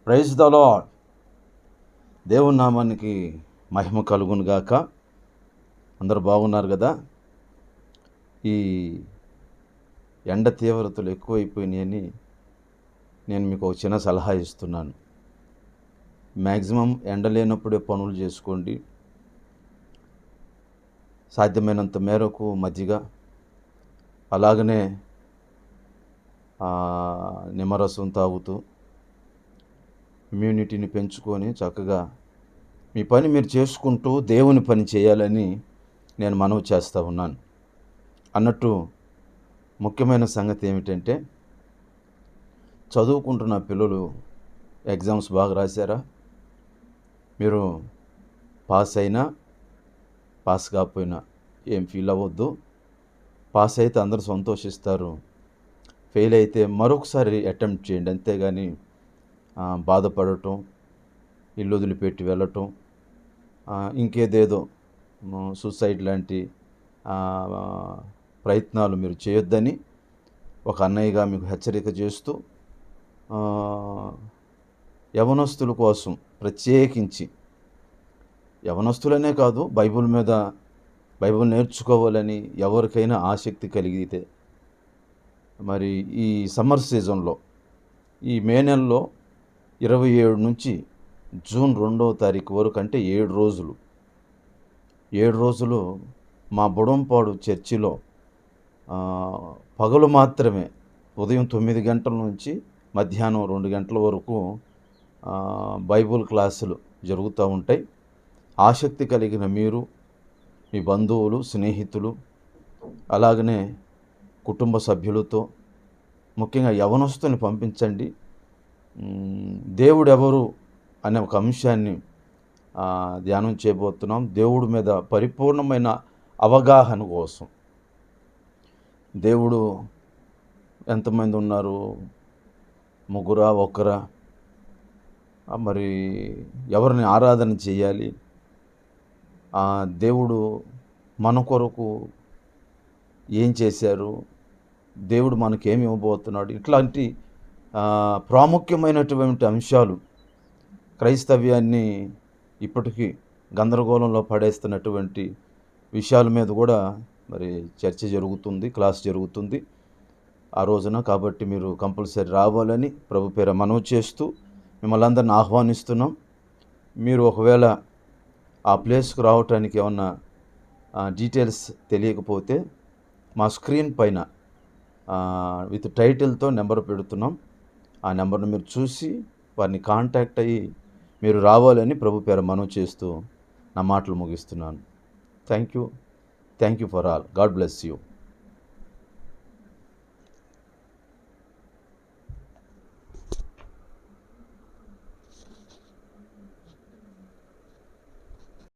Praise the lord. దేవుని నామానికి మహిమ కలుగును గాక. అందరూ బాగున్నారు కదా. ఈ ఎండ తీవ్రతలు ఎక్కువైపోయినాయని నేను మీకు ఒక చిన్న సలహా ఇస్తున్నాను. మ్యాక్సిమం ఎండ లేనప్పుడే పనులు చేసుకోండి. సాధ్యమైనంత మేరకు మజ్జిగ, అలాగనే నిమ్మరసం తాగుతూ ఇమ్యూనిటీని పెంచుకొని చక్కగా మీ పని మీరు చేసుకుంటూ దేవుని పని చేయాలని నేను మనవి చేస్తూ ఉన్నాను. అన్నట్టు ముఖ్యమైన సంగతి ఏమిటంటే, చదువుకుంటున్న పిల్లలు ఎగ్జామ్స్ బాగా రాశారా? మీరు పాస్ అయినా పాస్ కాకపోయినా ఏం ఫీల్ అవ్వద్దు. పాస్ అయితే అందరూ సంతోషిస్తారు. ఫెయిల్ అయితే మరొకసారి అటెంప్ట్ చేయండి. అంతేగాని బాధపడటం, ఇల్లు వదిలిపెట్టి వెళ్ళటం, ఇంకేదేదో సూసైడ్ లాంటి ప్రయత్నాలు మీరు చేయొద్దని ఒక అన్నయ్యగా మీకు హెచ్చరిక చేస్తూ, యవనస్తుల కోసం ప్రత్యేకించి, యవనస్తులనే కాదు, బైబిల్ నేర్చుకోవాలని ఎవరికైనా ఆసక్తి కలిగితే, మరి ఈ సమ్మర్ సీజన్లో ఈ మే నెలలో 27 నుంచి జూన్ 2వ తారీఖు వరకు, అంటే 7 రోజులు మా బుడంపాడు చర్చిలో పగలు మాత్రమే ఉదయం 9 గంటల నుంచి మధ్యాహ్నం 2 గంటల వరకు బైబుల్ క్లాసులు జరుగుతూ ఉంటాయి. ఆసక్తి కలిగిన మీరు, మీ బంధువులు, స్నేహితులు, అలాగనే కుటుంబ సభ్యులతో, ముఖ్యంగా యవనస్తుని పంపించండి. దేవుడు ఎవరు అనే ఒక అంశాన్ని ధ్యానం చేయబోతున్నాం. దేవుడి మీద పరిపూర్ణమైన అవగాహన కోసం. దేవుడు ఎంతమంది ఉన్నారు? ముగ్గురా, ఒక్కరా? మరి ఎవరిని ఆరాధన చేయాలి? దేవుడు మన కొరకు ఏం చేశారు? దేవుడు మనకేమి ఇవ్వబోతున్నాడు? ఇట్లాంటి ప్రాముఖ్యమైనటువంటి అంశాలు క్రైస్తవ్యాన్ని ఇప్పటికీ గందరగోళంలో పడేస్తున్నటువంటి విషయాల మీద కూడా మరి చర్చ జరుగుతుంది, క్లాస్ జరుగుతుంది ఆ రోజున. కాబట్టి మీరు కంపల్సరీ రావాలని ప్రభు పేర మనవి చేస్తూ మిమ్మల్ని అందరిని ఆహ్వానిస్తున్నాం. మీరు ఒకవేళ ఆ ప్లేస్కు రావటానికి ఏమన్నా డీటెయిల్స్ తెలియకపోతే మా స్క్రీన్ పైన విత్ టైటిల్తో నెంబర్ పెడుతున్నాం. ఆ నెంబర్ను మీరు చూసి వారిని కాంటాక్ట్ అయ్యి మీరు రావాలని ప్రభు పేర మనవి చేస్తూ నా మాటలు ముగిస్తున్నాను. Thank you for all. God bless you.